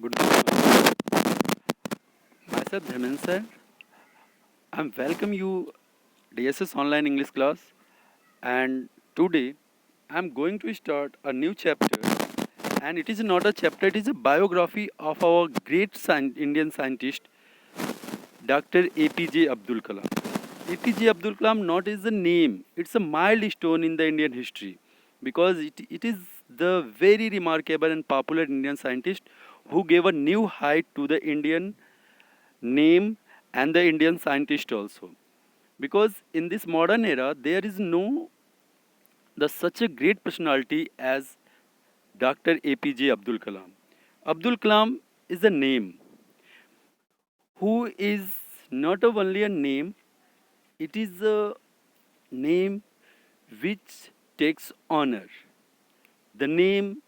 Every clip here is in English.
Good morning. Myself Dharmen sir. I'm welcome you DSS online English class, and today I'm going to start a new chapter, and it is not a chapter, it is a biography of our great Indian scientist Dr. APJ Abdul Kalam. APJ Abdul Kalam not is a name, it's a milestone in the Indian history because it is the very remarkable and popular Indian scientist who gave a new height to the Indian name and the Indian scientist also. Because in this modern era, there is no such a great personality as Dr. APJ Abdul Kalam. Abdul Kalam is a name who is not only a name, it is a name which takes honor. The name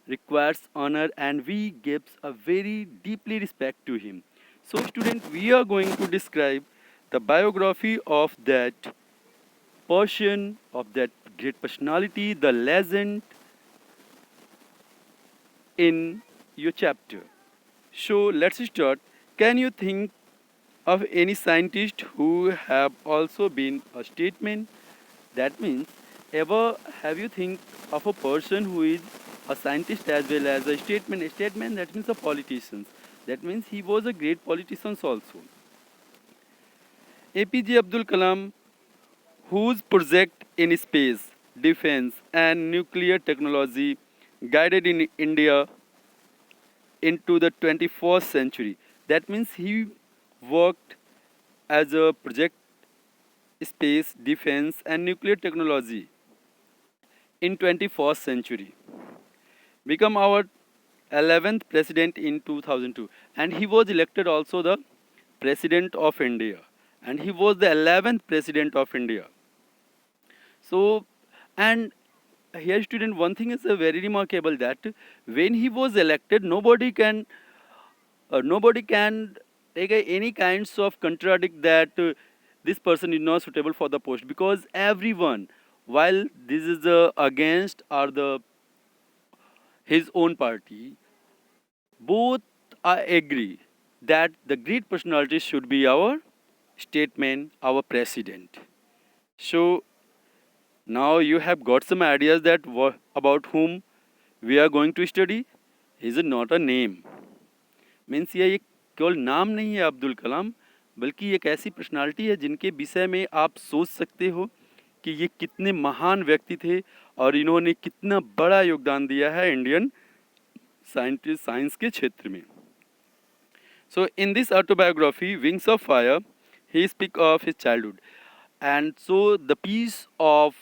requires honor and we gives a very deeply respect to him. So student, we are going to describe the biography of that person, of that great personality, the legend in your chapter. So let's start. Can you think of any scientist who have also been a statesman? That means ever have you think of a person who is a scientist as well as a statesman? A statesman that means a politician. That means he was a great politician also. APJ Abdul Kalam, whose project in space, defense, and nuclear technology guided in India into the 21st century. That means he worked as a project space, defense, and nuclear technology in 21st century. Become our 11th president in 2002, and he was elected also the president of India, and he was the 11th president of India. So, and here student, one thing is very remarkable that when he was elected, nobody can take any kinds of contradict that this person is not suitable for the post, because everyone, while this is against or the his own party, both are agree that the great personality should be our statesman, our president. So now you have got some ideas that about whom we are going to study. He is not a name. Means ये केवल नाम नहीं है अब्दुल कलाम, बल्कि एक ऐसी personality है जिनके विषय में आप सोच सकते हो कि ये कितने महान व्यक्ति थे और इन्होंने कितना बड़ा योगदान दिया है इंडियन साइंस के क्षेत्र में. So in this autobiography, Wings of Fire, he speaks of his childhood. And so the piece of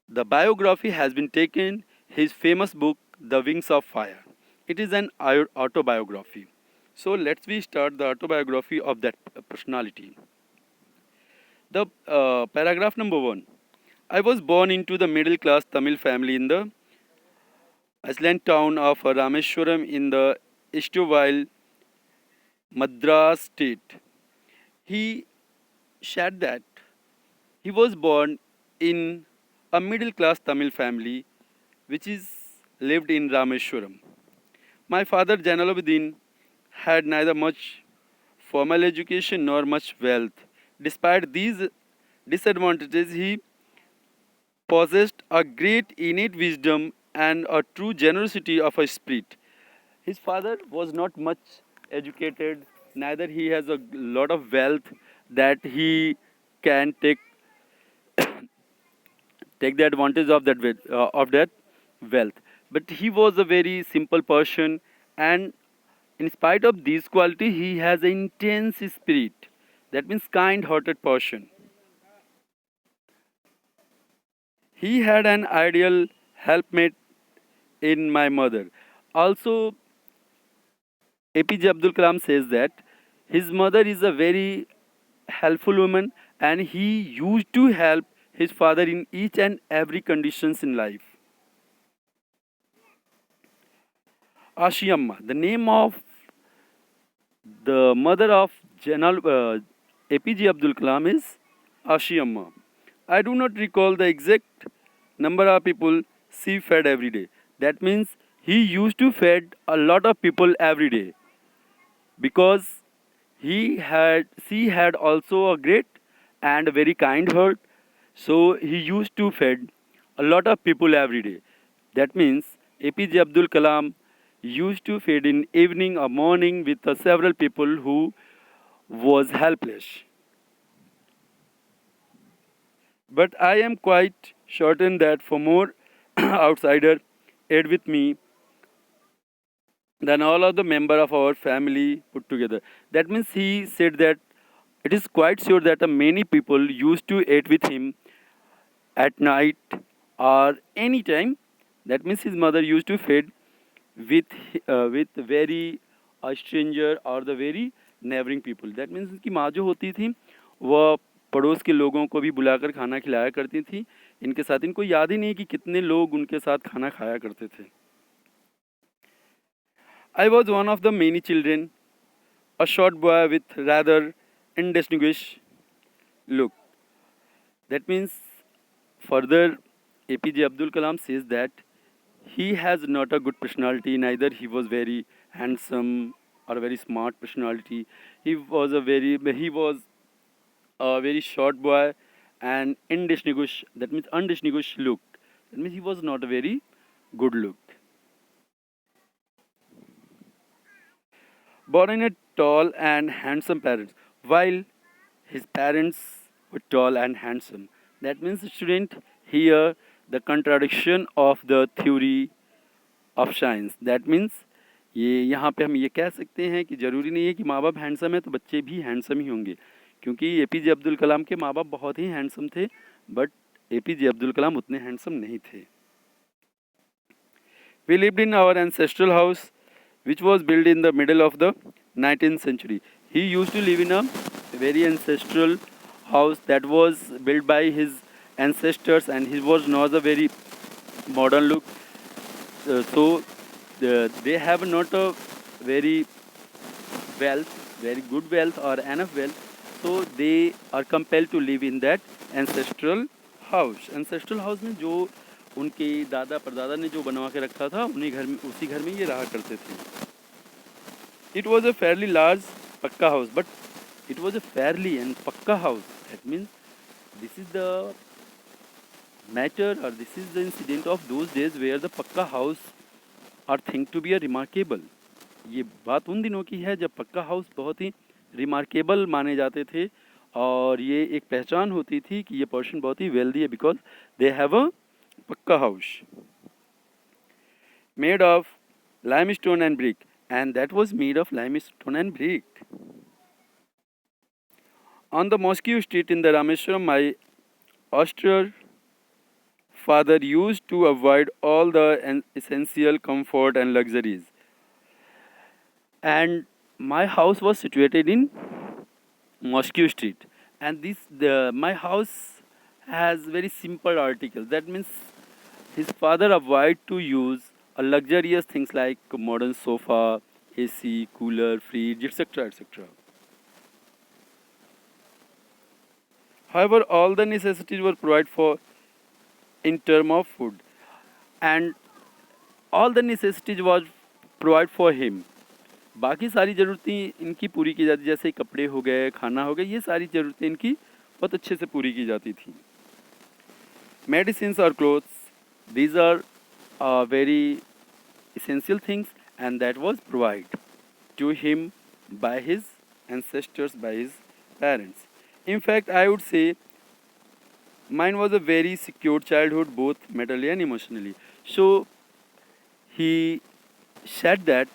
the biography has been taken his famous book, The Wings of Fire. It is an autobiography. So let's we start the autobiography of that personality. The paragraph number 1. I was born into the middle class Tamil family in the island town of Rameswaram in the Estuary, Madras state. He shared that he was born in a middle class Tamil family which is lived in Rameswaram. My father Janaluddin had neither much formal education nor much wealth. Despite these disadvantages, he possessed a great innate wisdom and a true generosity of a spirit. His father was not much educated, neither he has a lot of wealth that he can take the advantage of that wealth. But he was a very simple person, and in spite of these qualities, he has an intense spirit. That means kind-hearted person. He had an ideal helpmate in my mother. Also, APJ Abdul Kalam says that his mother is a very helpful woman and he used to help his father in each and every conditions in life. Ashiyamma, the name of the mother of APJ Abdul Kalam is Ashiyamma. I do not recall the exact number of people she fed every day. That means he used to feed a lot of people every day because she had also a great and a very kind heart. So he used to feed a lot of people every day. That means APJ Abdul Kalam used to feed in evening or morning with several people who was helpless. But I am quite certain that for more outsider ate with me than all of the member of our family put together. That means he said that it is quite sure that many people used to eat with him at night or any time. That means his mother used to feed with very stranger or the very neighboring people. That means उनकी माँ जो होती थी वह पड़ोस के लोगों को भी बुलाकर खाना खिलाया करती थी. इनके साथ इनको याद ही नहीं कि कितने लोग उनके साथ खाना खाया करते थे. I was one of the many children, a short boy with rather indistinguished look. That means further APJ Abdul Kalam says that he has not a good personality, neither he was very handsome or a very smart personality. He was a very short boy and indistinguished, that means undistinguished look. That means he was not a very good look. Born in a tall and handsome parents, while his parents were tall and handsome. That means student here the contradiction of the theory of science. That means ये यहाँ पे हम ये कह सकते हैं कि ज़रूरी नहीं है कि माँ बाप हैंडसम है तो बच्चे भी हैंडसम ही होंगे, क्योंकि एपीजे अब्दुल कलाम के माँ बाप बहुत ही हैंडसम थे बट एपीजे अब्दुल कलाम उतने हैंडसम नहीं थे. We lived in our ancestral house, which was built in the middle of the 19th century. He used to live in a very ancestral house that was built by his ancestors, and he was not a very modern look. So they have not a very very good wealth or enough wealth. So they are compelled to live in that ancestral house. Ancestral house में जो उनके दादा परदादा ने जो बनवा के रखा था उसी घर में ये रहा करते थे. It was a fairly large पक्का house, but it was a fairly and पक्का house. That means this is the matter or this is the incident of those days where the पक्का house are think to be a remarkable. ये बात उन दिनों की है जब पक्का हाउस बहुत ही रिमार्केबल माने जाते थे और ये एक पहचान होती थी कि ये पर्सन बहुत ही वेल्दी है बिकॉज दे हैव अ पक्का house made of limestone and brick, and that was made of limestone and brick. On the Mosque Street in the Rameshwaram, my austere father used to avoid all the essential comfort and luxuries. And my house was situated in Mosque Street, and my house has very simple articles. That means his father avoided to use a luxurious things like modern sofa, AC, cooler, fridge, etc., etc. However, all the necessities were provided for in term of food, and all the necessities was provided for him. बाकी सारी ज़रूरतें इनकी पूरी की जाती, जैसे कपड़े हो गए, खाना हो गया, ये सारी ज़रूरतें इनकी बहुत अच्छे से पूरी की जाती थी. Medicines or clothes, these are very essential things, and that was provided to him by his ancestors, by his parents. In fact, I would say mine was a very secure childhood, both mentally and emotionally. So he said that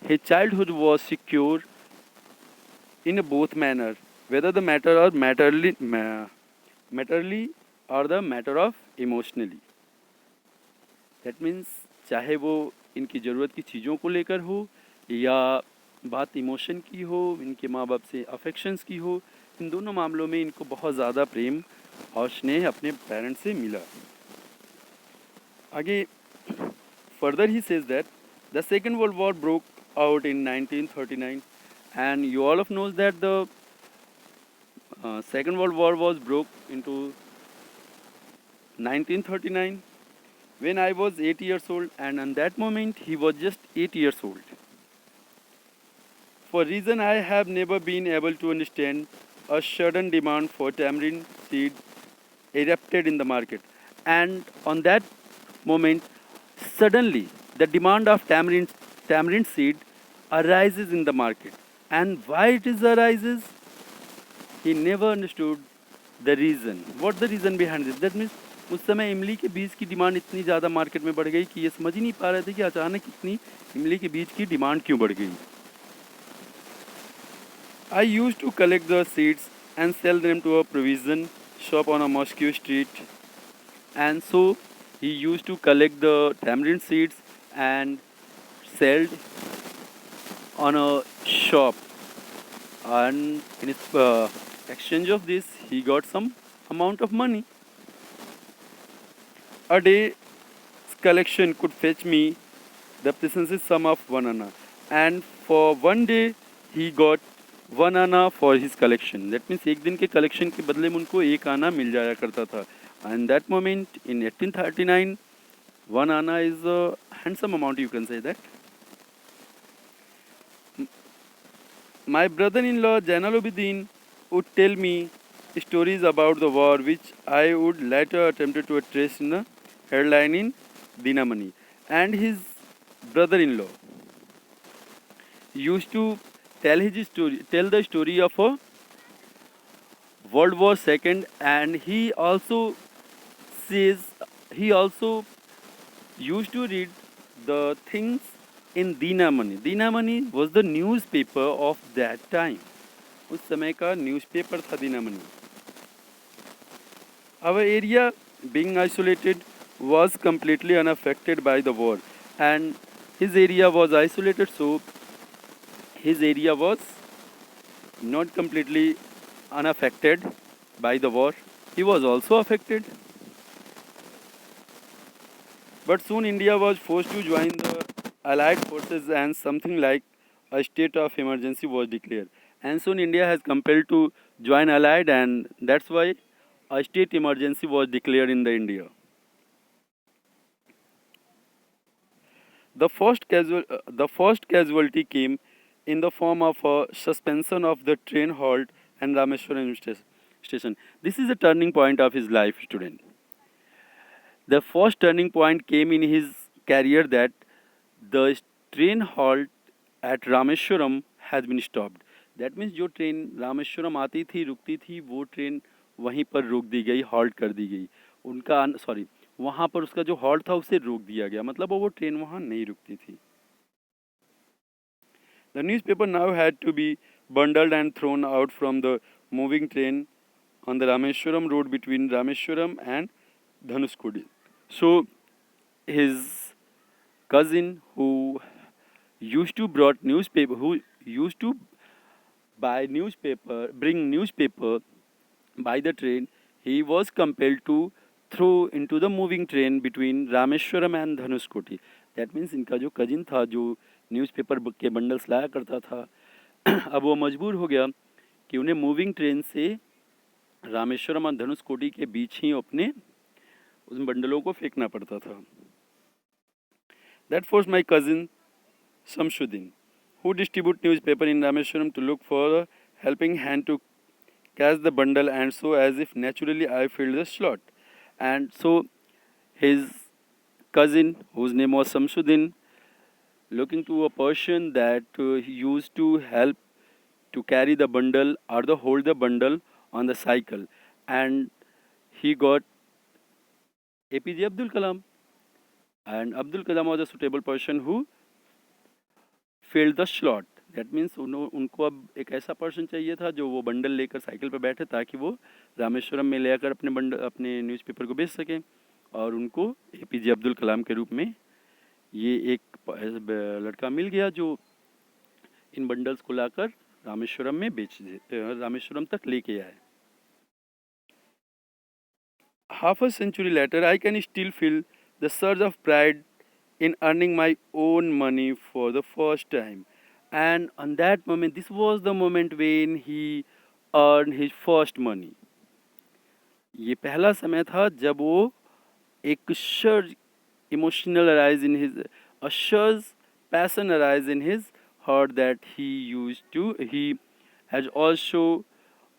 his childhood was secure in a both manner, whether the matter or matterly or the matter of emotionally. That means चाहे वो इनकी ज़रूरत की चीज़ों को लेकर हो या बात इमोशन की हो, इनके माँ बाप से अफेक्शंस की हो, इन दोनों मामलों में इनको बहुत ज़्यादा प्रेम और स्नेह अपने पेरेंट्स से मिला. आगे further he says that the Second World War broke out in 1939, and you all of knows that the Second World War was broke into 1939. when I was 8 years old, and on that moment he was just 8 years old. For reason I have never been able to understand, a sudden demand for tamarind seed erupted in the market. And on that moment, suddenly the demand of tamarind seed arises in the market. And why it is arises, he never understood the reason. What the reason behind this? That means उस समय इमली के बीज की demand इतनी ज़्यादा market में बढ़ गई कि ये समझ ही नहीं पा रहे थे कि अचानक इतनी इमली के बीज की डिमांड क्यों बढ़ गई. I used to collect the seeds and sell them to a provision shop on a Moscow street. And so he used to collect the tamarind seeds and sell on a shop. And in exchange of this, he got some amount of money. A day's collection could fetch me the precise sum of 1 anna. And for one day, he got 1 anna for his collection. That means एक दिन के collection के बदले में उनको 1 आना मिल जाया करता था. And that moment in 1839, 1 anna is a handsome amount, you can say that. My brother-in-law Jainal would tell me stories about the war which I would later attempt to trace in the headline in Dinamani. And his brother-in-law used to tell the story of a World War II, and says he also used to read the things in Dinamani. Dinamani was the newspaper of that time. उस समय का newspaper था Dinamani. Our area, being isolated, was completely unaffected by the war, and his area was isolated, so his area was not completely unaffected by the war. He was also affected. But soon India was forced to join the Allied forces and something like a state of emergency was declared. And soon India has compelled to join Allied, and that's why a state emergency was declared in the India. The first casualty came in the form of a suspension of the train halt and Rameswaram station. This is a turning point of his life, student. The first turning point came in his career that the train halt at Rameshwaram has been stopped. That means जो train Rameswaram आती थी रुकती थी वो train वहीं पर रोक दी गई, हॉल्ट कर दी गई. उनका सॉरी वहाँ पर उसका जो हॉल्ट था उसे रोक दिया गया, मतलब वो ट्रेन वहाँ नहीं रुकती थी. The newspaper now had to be bundled and thrown out from the moving train on the Rameshwaram road between Rameshwaram and Dhanuskodi. So his cousin who used to bring newspaper by the train, he was compelled to throw into the moving train between Rameshwaram and Dhanuskoti. That means इनका जो cousin था जो newspaper के bundles लाया करता था अब वो मजबूर हो गया कि उन्हें मूविंग ट्रेन से रामेश्वरम और धनुषकोटी के बीच ही अपने उन बंडलों को फेंकना पड़ता था. That forced my cousin Shamsuddin, who distribute newspaper in Rameshwaram, to look for a helping hand to catch the bundle, and so as if naturally I filled the slot. And so his cousin, whose name was Shamsuddin, looking to a person that he used to help to carry the bundle or the hold the bundle on the cycle, and he got APJ Abdul Kalam, and Abdul Kalam was a suitable person who filled the slot. That means उनको अब एक ऐसा person चाहिए था जो वो bundle लेकर cycle पर बैठे ताकि वो रामेश्वरम में ले आकर अपने न्यूज़पेपर को बेच सकें, और उनको APJ अब्दुल कलाम के रूप में ये एक लड़का मिल गया जो इन बंडल्स को लाकर रामेश्वरम में रामेश्वरम तक लेके आए. Half a century later, I can still feel the surge of pride in earning my own money for the first time. And on that moment, this was the moment when he earned his first money. ये पहला समय था जब वो एक surge emotional arise in his assures passion arise in his heart that he has also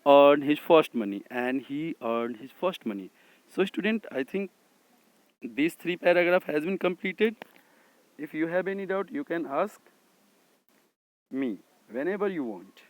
earned his first money, and he earned his first money. So student, I think these three paragraph has been completed. If you have any doubt, you can ask me whenever you want.